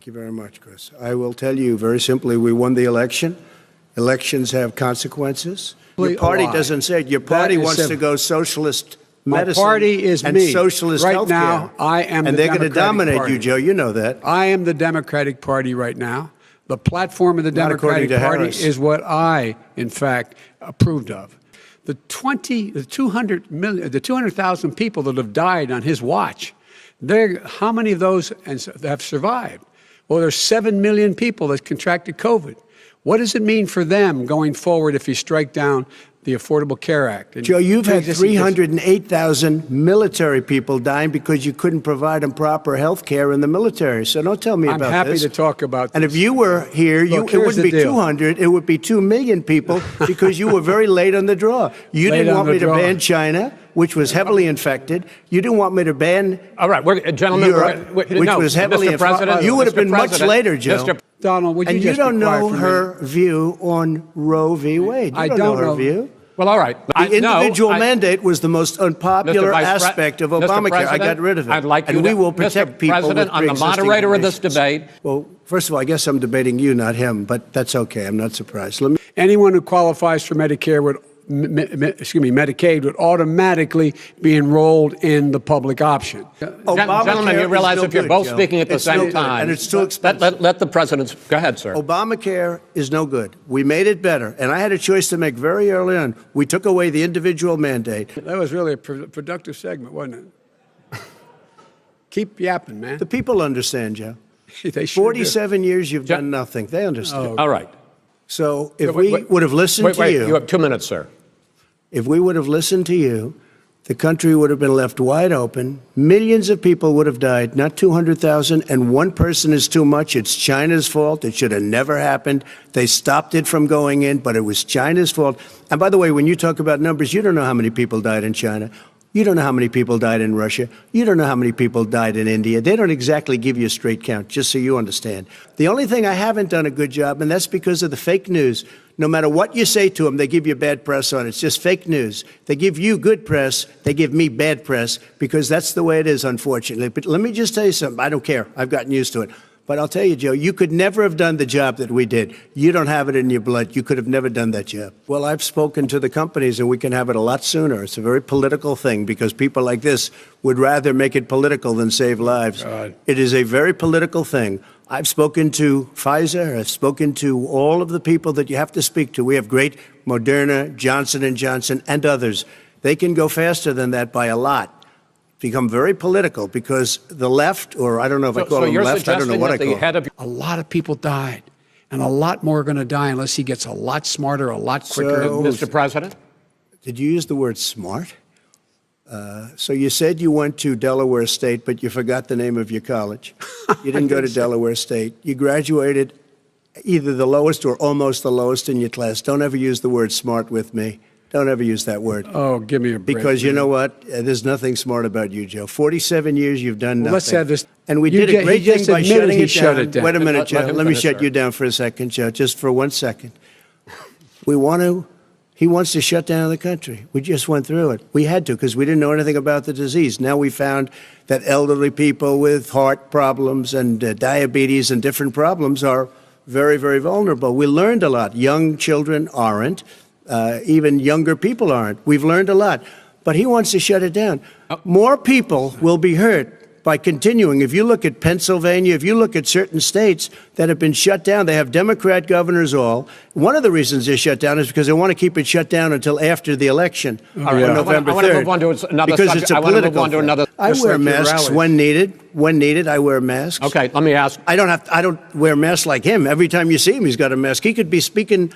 Thank you very much, Chris. I will tell you very simply, we won the election. Elections have consequences. Your party doesn't say it. Your party wants to go socialist medicine. My party is and me. socialist right healthcare. Now, I am and the they're going to dominate Party. you, Joe. You know that. I am the Democratic Party right now. The platform of the Democratic Party is what I, in fact, approved of. The 200,000 people that have died on his watch, how many of those have survived? Well, there's 7 million people that contracted COVID. What does it mean for them going forward if you strike down the Affordable Care Act? Joe, you've had 308,000 military people dying because you couldn't provide them proper health care in the military. So don't tell me about this. I'm happy to talk about this. And if you were here, it wouldn't be 200, it would be 2 million people because you were very late on the draw. You didn't want me to ban China, which was heavily infected. You didn't want me to ban Europe, which was heavily infected. You would have been much later, Joe. Donald, would you and just you don't be quiet know for a her minute? view on Roe v. Wade. I don't know her view. Well, all right. The individual mandate was the most unpopular aspect of Obamacare. I got rid of it. I'd like you and we will protect people with President, I'm the moderator of this debate. Well, first of all, I guess I'm debating you, not him, but that's okay. I'm not surprised. Anyone who qualifies for Medicare Medicaid would automatically be enrolled in the public option. Gentlemen, you realize if you're both speaking at the same time, and it's too expensive. Let the president go ahead, sir. Obamacare is no good. We made it better, and I had a choice to make very early on. We took away the individual mandate. That was really a productive segment, wasn't it? Keep yapping, man. The people understand, Joe. They sure 47 years you've done nothing. They understand. All right. So if we would have listened to you. You have 2 minutes, sir. If we would have listened to you, the country would have been left wide open. Millions of people would have died, not 200,000. And one person is too much. It's China's fault. It should have never happened. They stopped it from going in, but it was China's fault. And by the way, when you talk about numbers, you don't know how many people died in China. You don't know how many people died in Russia. You don't know how many people died in India. They don't exactly give you a straight count, just so you understand. The only thing I haven't done a good job, and that's because of the fake news. No matter what you say to them, they give you bad press on it. It's just fake news. They give you good press. They give me bad press because that's the way it is, unfortunately. But let me just tell you something. I don't care. I've gotten used to it. But I'll tell you, Joe, you could never have done the job that we did. You don't have it in your blood. You could have never done that job. Well, I've spoken to the companies, and we can have it a lot sooner. It's a very political thing because people like this would rather make it political than save lives. God. It is a very political thing. I've spoken to Pfizer. I've spoken to all of the people that you have to speak to. We have great Moderna, Johnson & Johnson, and others. They can go faster than that by a lot. Become very political because the left, or I don't know if I call them left, I don't know what I call them. A lot of people died, and a lot more are going to die unless he gets a lot smarter, a lot quicker. So, Mr. President? Did you use the word smart? So you said you went to Delaware State, but you forgot the name of your college. You didn't go to Delaware State. You graduated either the lowest or almost the lowest in your class. Don't ever use the word smart with me. Don't ever use that word. Oh, give me a break. Because you know what? There's nothing smart about you, Joe. 47 years you've done nothing. Let's have this. And we did a great thing by shutting it down. Wait a minute, Joe. Let me shut you down for a second, Joe, just for 1 second. He wants to shut down the country. We just went through it. We had to because we didn't know anything about the disease. Now we found that elderly people with heart problems and diabetes and different problems are very, very vulnerable. We learned a lot. Young children aren't. Even younger people aren't. We've learned a lot. But he wants to shut it down. More people will be hurt by continuing. If you look at Pennsylvania, if you look at certain states that have been shut down, they have Democrat governors all. One of the reasons they're shut down is because they want to keep it shut down until after the election on November 3rd. I want to move on to another because subject. it's a political thing. I wear masks when needed. When needed, I wear masks. Okay, let me ask. I don't wear masks like him. Every time you see him, he's got a mask. He could be speaking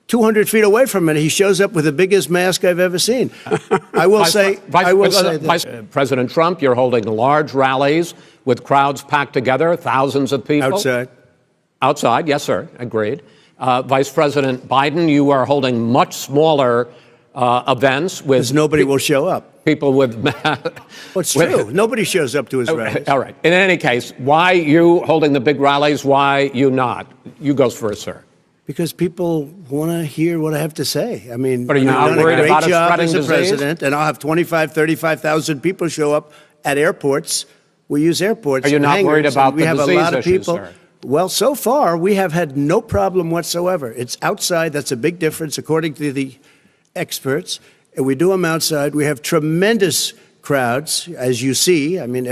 200 feet away from it, he shows up with the biggest mask I've ever seen. I will say this. President Trump, you're holding large rallies with crowds packed together, thousands of people. Outside. Outside, yes, sir, agreed. Vice President Biden, you are holding much smaller events with... Because nobody will show up. People with... Well, it's true. Nobody shows up to his rallies. All right. In any case, why you holding the big rallies, why you not? You go first, sir. Because people want to hear what I have to say. I mean, but are you not worried about it spreading disease? President, and I'll have 35,000 people show up at airports. We use airports. Are you not worried about the disease issue, sir? Well, so far, we have had no problem whatsoever. It's outside. That's a big difference, according to the experts. And we do them outside. We have tremendous crowds, as you see. I mean,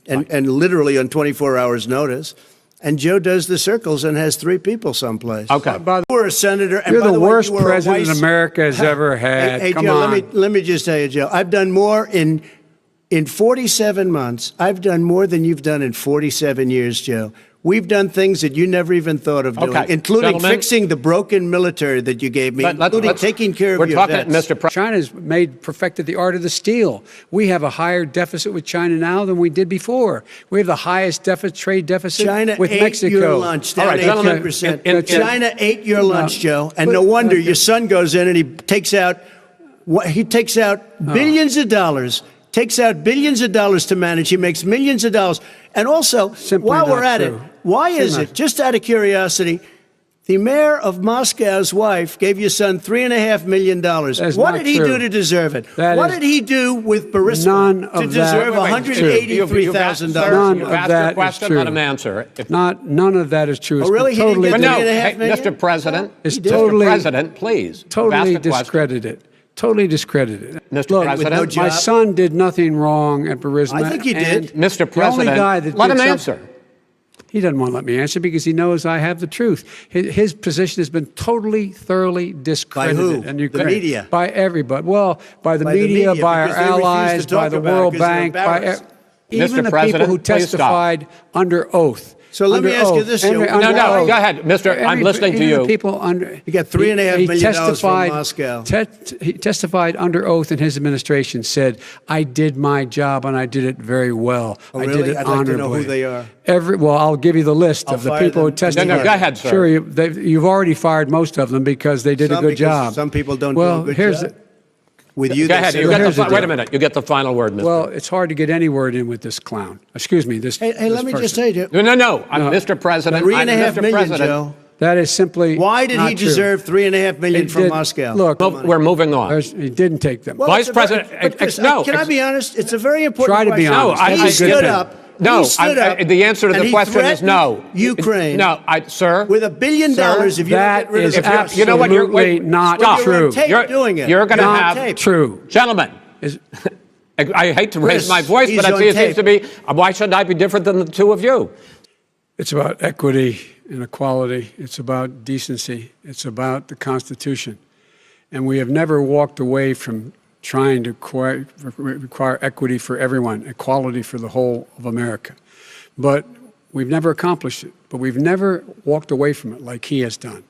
and literally on 24 hours notice. And Joe does the circles and has 3 people someplace. Okay. You were a senator. And You're by the way, worst you were a president vice- America has ever had. Hey, Come Joe, on. let me just tell you, Joe. I've done more in 47 months. I've done more than you've done in 47 years, Joe. We've done things that you never even thought of doing, Okay. including Gentlemen, fixing the broken military that you gave me, including taking care of your We're talking, vets. Mr. President. China's perfected the art of the steal. We have a higher deficit with China now than we did before. We have the highest trade deficit China with ate Mexico. your lunch down All right, gentlemen, 18%. in- China ate your lunch, Joe, and but- no wonder your son goes in and he takes out billions of dollars. Takes out billions of dollars to manage. He makes millions of dollars. And also, Simply while we're not at true. it, why is Simply it, just out of curiosity, the mayor of Moscow's wife gave your son $3.5 million. is What not did he true. do to deserve it? That What is- did he do with Burisma None to of that- deserve Wait, wait, $183,000? None You've of asked that your is question, true. let him answer. None of that is true. It's Oh, really? been He didn't totally get But no, $3.5 hey, million? Mr. President, It's Mr. totally- President, please. You've totally asked a question. discredited. Totally discredited. Mr. Look, President. With no my job? son did nothing wrong at Burisma. I think he and did. Mr. The only President, guy that let did him something- answer. He doesn't want to let me answer because he knows I have the truth. His position has been totally, thoroughly discredited. By who? And The media? By everybody. Well, by the By the media, media, by our because they refuse to allies, talk by the about it World because they're Bank, by embarrassed. even Mr. the people President, who please stop. testified under oath. So let me Under ask you oath. this, Under- Joe. under No, oath. go ahead, Mr. I'm listening to Even you. the people under. He got $3.5 million from testified- Moscow. He testified under oath in his administration, said, I did my job and I did it very well. Oh, I really? did it I'd like to honorably. know who they are. Well, I'll give you the list I'll of the fire people who them. testified. No, go ahead, sir. Sure, you've already fired most of them because they did Some a good because job. some people don't do well, a good here's job. With you, Go they ahead. say- You get here's the wait deal. a minute. You get the final word, Mr. Well, it's hard to get any word in with this clown. Excuse me, this. Hey, this let me just person. say to you, No. I'm Mr. President. I'm $3.5 Mr. million, President. Joe. That is simply. Why did not he true. deserve $3.5 million He from did- Moscow? Look, We're moving on. he didn't take them. Well, Vice it's a very- President- but Chris, no, can I be honest? It's a very important Try to be question. honest. No, I- he I- stood good up. No, he stood up. the answer to and the he question is threatened no. Ukraine. No, sir. With $1 billion, if you that don't get rid of is the If press. you know what? You're absolutely not stop. You're on true. tape doing it. You're going to You're on have tape. True. Gentlemen. Is- I hate to raise Chris, my voice, but he's it on seems to tape. be. Why should I be different than the two of you? It's about equity and equality. It's about decency. It's about the Constitution. And we have never walked away from trying to require equity for everyone, equality for the whole of America. But we've never accomplished it. But we've never walked away from it like he has done.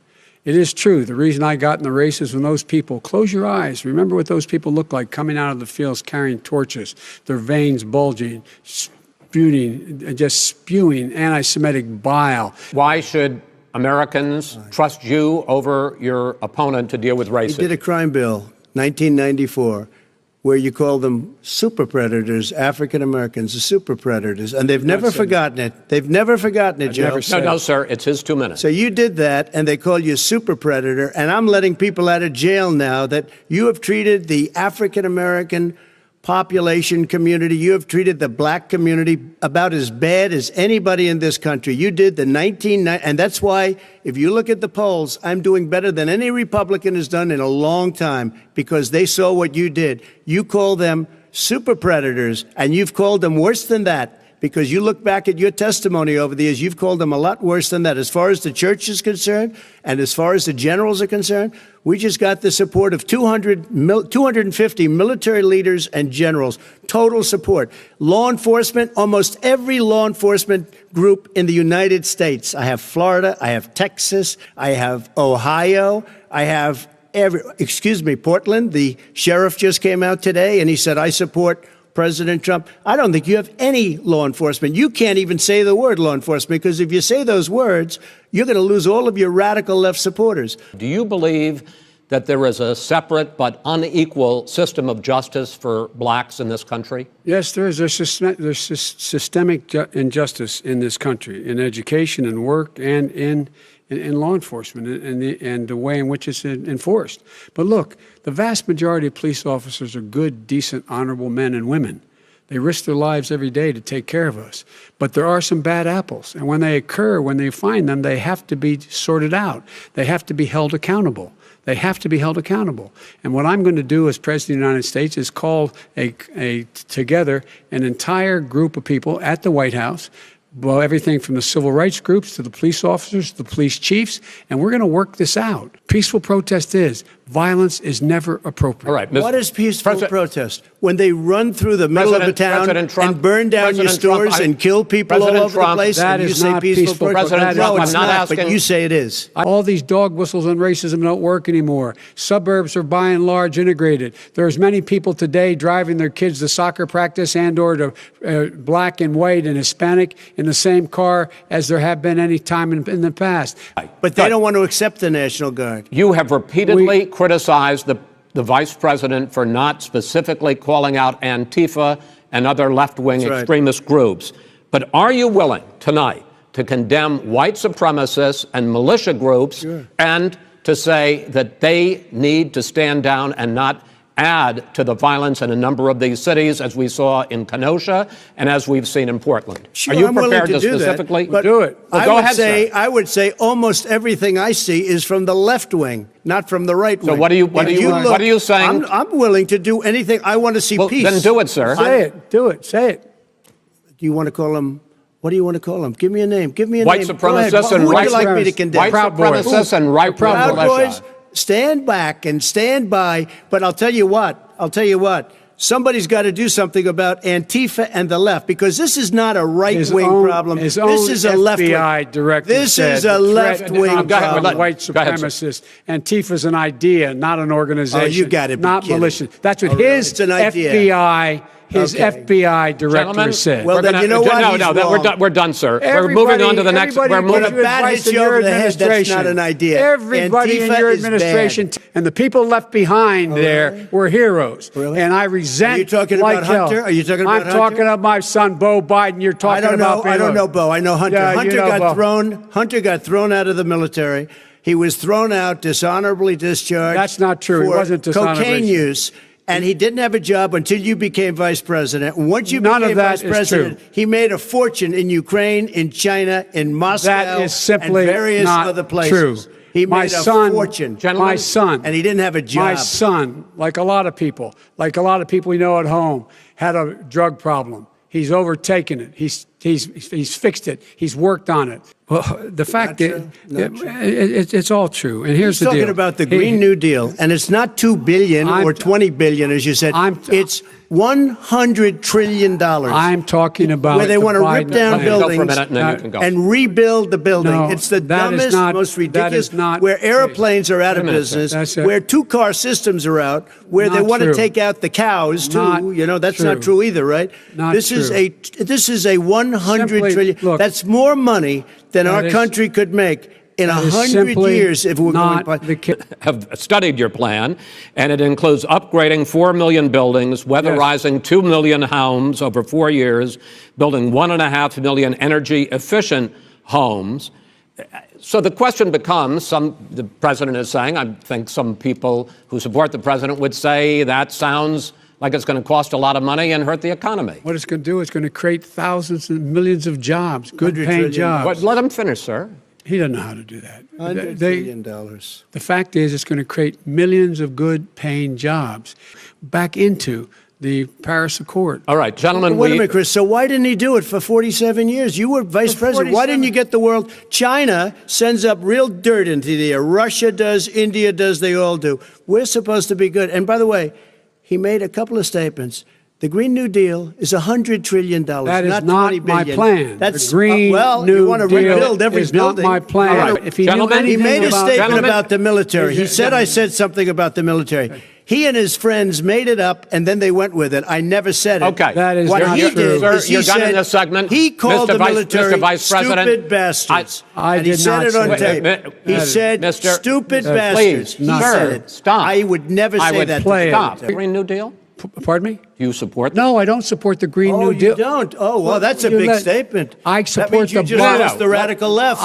It is true. The reason I got in the race is when those people, close your eyes, remember what those people looked like coming out of the fields carrying torches, their veins bulging, just spewing anti-Semitic bile. Why should Americans trust you over your opponent to deal with He racism? did a crime bill, 1994, where you call them super predators, African Americans, the super predators, and they've never forgotten it. They've never forgotten it, Joe. never said No, sir. It's his 2 minutes. So you did that, and they call you a super predator, and I'm letting people out of jail now that you have treated the African American population community, you have treated the black community about as bad as anybody in this country. You did the and that's why, if you look at the polls, I'm doing better than any Republican has done in a long time, because they saw what you did. You call them super predators, and you've called them worse than that. Because you look back at your testimony over the years, you've called them a lot worse than that. As far as the church is concerned, and as far as the generals are concerned, we just got the support of 250 military leaders and generals, total support. Law enforcement, almost every law enforcement group in the United States. I have Florida, I have Texas, I have Ohio, I have Portland. The sheriff just came out today and he said, I support President Trump. I don't think you have any law enforcement. You can't even say the word law enforcement, because if you say those words, you're going to lose all of your radical left supporters. Do you believe that there is a separate but unequal system of justice for blacks in this country? Yes, there's systemic injustice in this country, in education and work and in law enforcement and the way in which it's enforced. But look, the vast majority of police officers are good, decent, honorable men and women. They risk their lives every day to take care of us. But there are some bad apples. And when they occur, when they find them, they have to be sorted out. They have to be held accountable. They have to be held accountable. And what I'm going to do as President of the United States is call together an entire group of people at the White House, well, everything from the civil rights groups to the police officers, to the police chiefs, and we're going to work this out. Peaceful protest is. Violence is never appropriate. All right. What is peaceful protest? When they run through the middle of a town and burn down your stores and kill people all over the place, that and you is say not peaceful protest? President Trump, No, it's I'm not not, but asking- you say it is. All these dog whistles on racism don't work anymore. Suburbs are by and large integrated. There's many people today driving their kids to soccer practice and or to black and white and Hispanic in the same car as there have been any time in the past. But they don't want to accept the National Guard. You have repeatedly criticized the vice president for not specifically calling out Antifa and other left-wing extremist groups. But are you willing tonight to condemn white supremacists and militia groups and to say that they need to stand down and not add to the violence in a number of these cities, as we saw in Kenosha and as we've seen in Portland? Sure, are you I'm willing prepared to do specifically that, but do it? Well, I go would ahead, say, sir. I would say almost everything I see is from the left wing, not from the right wing. So what are you saying? I'm willing to do anything. I want to see Well, peace. then do it, sir. Say it. Do it. Say it. Do you want to call them? What do you want to call them? Give me a name. Give me a White name. Go ahead. supremacists and Who would right you like me to supremacists. condemn? White Proud Boys. supremacists and right-wing Proud militia. Boys, stand back and stand by. But I'll tell you what. Somebody's got to do something about Antifa and the left, because this is not a right-wing problem. His This own is a left-wing. FBI director This said is a the threat left-wing of Go ahead, problem. white Go ahead, sir. supremacists. Antifa's an idea, not an organization. Oh, you gotta be not kidding. militia. That's what Oh, really? his It's an idea. His Okay. FBI director Gentlemen, said. Well, we're then gonna- you know what? No, He's no, wrong. we're done, sir. We're moving on to the next. We're Everybody When moving. a bat advice hits in you your over the head, that's administration. not an idea. Everybody in Antifa your is bad. administration and the people left behind there were heroes. Really? And I resent. Are you talking like about hell. Hunter? Are you talking about I'm Hunter? talking about my son, Bo Biden. You're I talking don't know. about. I don't know Bo. I know Hunter. Yeah, you Hunter know got Bo. thrown. Hunter got thrown out of the military. He was thrown out, dishonorably discharged. That's not true. He For wasn't dishonorably cocaine discharged. use. And he didn't have a job until you became vice president. And once you None became of that vice is president, true. he made a fortune in Ukraine, in China, in Moscow, That is simply and various not other places. true. He My made a son, fortune. Gentlemen, my son, And he didn't have a job. My son, like a lot of people we know at home, had a drug problem. He's overtaken it. He's fixed it. He's worked on it. Well, the fact that it's all true. And here's He's the deal. talking about the Green New Deal, and it's not $2 billion or $20 billion, as you said. It's $100 trillion. I'm talking about where they want to rip down Go for a buildings minute and then you can go. and rebuild the building. No, It's the that is dumbest, not- most that ridiculous. is not where the airplanes are out of Wait a minute, sir. business, That's it. where two-car systems are out, where they Not want to true. take out the cows too. Not That's true. not true either, right? Not this true. is a $100 Simply, trillion. look, That's more money than our that is- country could make in that is 100 simply years if we're not going. the case. Have studied your plan, and it includes upgrading 4 million buildings, weatherizing 2 million homes over 4 years, building 1.5 million energy-efficient homes. So the question becomes, the president is saying, I think some people who support the president would say that sounds like it's going to cost a lot of money and hurt the economy. What it's going to do is going to create thousands and millions of jobs, $100 good-paying trillion. jobs. But let him finish, sir. He doesn't know how to do that. $100 They- billion. The fact is, it's going to create millions of good-paying jobs back into the Paris Accord. All right, gentlemen, Wait a minute, Chris. So why didn't he do it for 47 years? You were vice president. Why didn't you get the world? China sends up real dirt into the air. Russia does. India does. They all do. We're supposed to be good. And by the way, he made a couple of statements. The Green New Deal is $100 trillion, That is not not $20 my billion. plan. That's the Green well, New you want to Deal rebuild every is building. not my plan. All right, If he gentlemen, knew He anything made a about statement Gentlemen, about the military. He said, I said something about the military. He and his friends made it up, and then they went with it. I never said it. Okay. That is What not he true. did Sir, is he you're done in said this segment. he called Mr. the Vice- military Mr. Vice President, stupid bastards. I and he did said not it on say tape. that. He said, Mr. stupid Please, bastards. He not said sir, it. stop. I would never I say would that. play it. Stop. Green New Deal? Pardon me? Do you support that? No, I don't support the Green New Oh, Deal. you don't? Oh, well, that's a You big let- statement. I That support means you the just bar- lost the radical left.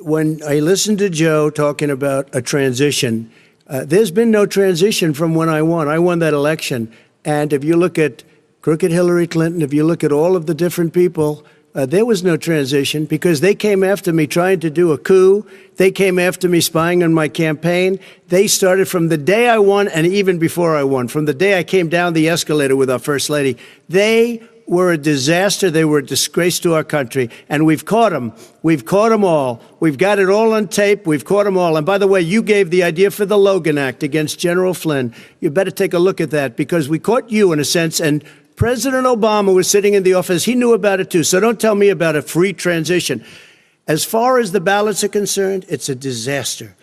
When I listened to Joe talking about a transition, there's been no transition from when I won. I won that election. And if you look at Crooked Hillary Clinton, if you look at all of the different people, there was no transition because they came after me trying to do a coup. They came after me spying on my campaign. They started from the day I won and even before I won, from the day I came down the escalator with our First Lady. They were a disaster. They were a disgrace to our country. And we've caught them. We've caught them all. We've got it all on tape. We've caught them all. And by the way, you gave the idea for the Logan Act against General Flynn. You better take a look at that because we caught you in a sense. And President Obama was sitting in the office. He knew about it, too. So don't tell me about a free transition. As far as the ballots are concerned, it's a disaster.